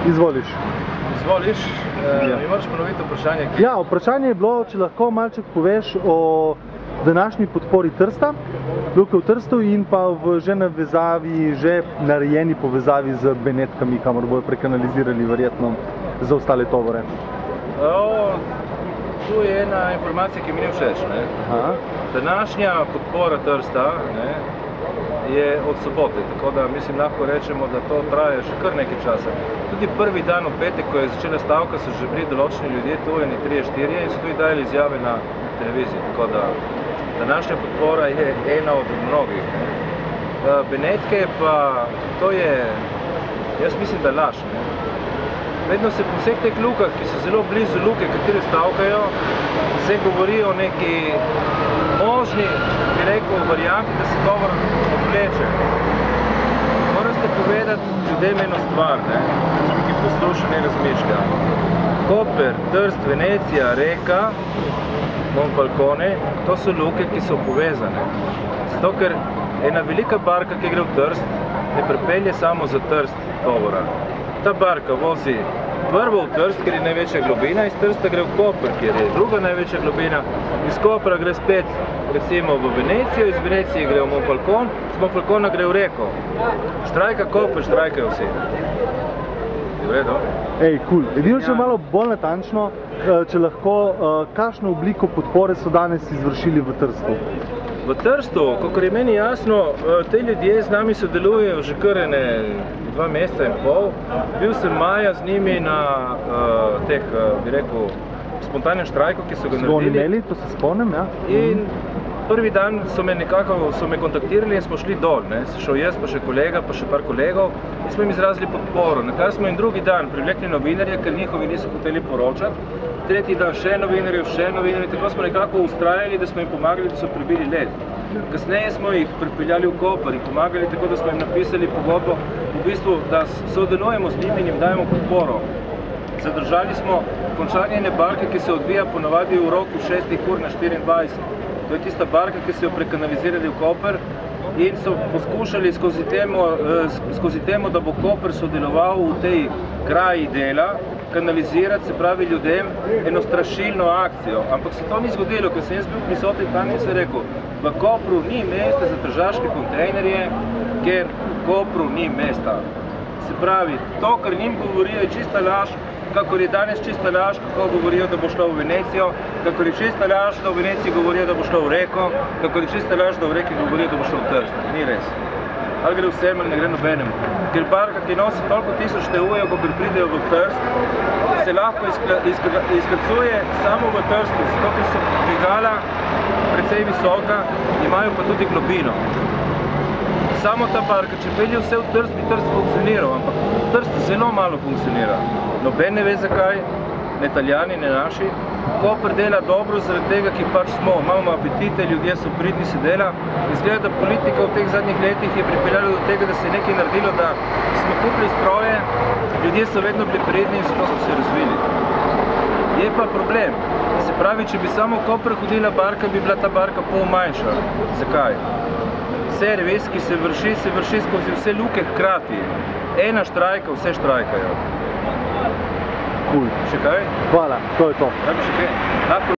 Izvoliš. Izvoliš, mi moraš ponoviti vprašanje. Ja, vprašanje je bilo, če lahko malček poveš o današnji podpori Trsta, Luke v Trstu in pa v že navezavi, že narejeni povezavi z Benetkami, kamor bojo prekanalizirali verjetno za ostale tovore. Tu je ena informacija, ki mi ni všeč. Današnja podpora Trsta je od sobote, tako da mislim, lahko rečemo, da to traja še kar nekaj časa. Tudi prvi dan v petek, ko je začela stavka, so že bili določeni ljudje, tu eni 3-4 in so tudi dali izjave na televiziji, tako da današnja podpora je ena od mnogih. Benetke pa, to je, jaz mislim, da laž. Vedno se po vseh teh lukah, ki so zelo blizu luke, kateri stavkajo, se govori o neki možni, bi rekel, varianti, da se tovor odvleče. Morate povedati ljudem eno stvar, ki posluša, ne razmišlja. Koper, Trst, Venecija, Reka, Monfalcone, to so luke, ki so povezane. Zato, ker ena velika barka, ki gre v Trst, ne pripelje samo za Trst tovora. Ta barka vozi prvo v Trst, ker je največja globina, iz Trsta gre v Koper, kjer je druga največja globina, iz Kopra gre spet recimo v Venecijo, iz Venecije gre v Monfalcone, z Monfalcona gre v Reko. Štrajka Koper, štrajkajo vsi. Je v redu? Ej, cool. Edino še malo bolj natančno, če lahko, kakšno obliko podpore so danes izvršili v Trstu? V Trstu, kakor je meni jasno, te ljudje z nami sodelujejo že kar 2 meseca in pol. Bil sem maja z njimi na teh, bi rekel, spontanem štrajku, ki so ga naredili. Smo imeli, to se spomnim, ja. In prvi dan so me kontaktirali in smo šli dol. Šel jaz, pa še kolega, pa še par kolegov in smo jim izrazili podporo. Na kar smo jim drugi dan privlekli novinarje, ker njihovi niso hoteli poročati. Tretji dan še novinarjev, tako smo nekako ustrajali, da smo jim pomagali, da so prebili led. Kasneje smo jih pripeljali v Koper in pomagali tako, da smo jim napisali pogodbo, v bistvu, da sodelujemo z njimi in jim dajemo podporo. Zadržali smo končanje ene barke, ki se odvija ponavadi v roku 6 ur na 24. To je tista barka, ki so jo prekanalizirali v Koper in so poskušali skozi temo, da bo Koper sodeloval v tej kraji dela, kanalizirati, se pravi ljudem, eno strašilno akcijo. Ampak se to ni zgodilo, ker sem jaz bil prisoten tam in sem rekel, v Kopru ni mesta za tržaške kontejnerje, ker v Kopru ni mesta. Se pravi, to, kar njim govorijo, je čista laž, kakor je danes čista laž, kako govorijo, da bo šlo v Venecijo, kakor je čista laž, da v Veneciji govorijo, da bo šlo v Reko, kakor je čista laž, da v Reki govorijo, da bo šlo v Trst. Ni res. Ali gre vsem, ali ne gre nobenemu. Ker barka, ki nosi toliko tisoč TU-jev, ko pridejo v Trst, se lahko izkrcuje samo v Trstu, zato ker so dvigala precej visoka, imajo pa tudi globino. Samo ta barka, če pelje vse v Trst, bi Trst funkcioniral, ampak Trst zelo malo funkcionira. Noben ne ve zakaj, ne Italijani, ne naši. Koper dela dobro zaradi tega, ki pač smo, imamo apetite, ljudje so pridni, se dela. Izgleda, da politika v teh zadnjih letih je pripeljala do tega, da se je nekaj naredilo, da smo kupili stroje, ljudje so vedno bili pridni in zato smo se razvili. Je pa problem. Se pravi, če bi samo v Koper hodila barka, bi bila ta barka pol manjša. Zakaj? Servis, ki se vrši skozi vse luke hkrati. Ena štrajka, vse štrajkajo. Cool. Še kaj? Hvala, to je to. Da bi še kaj?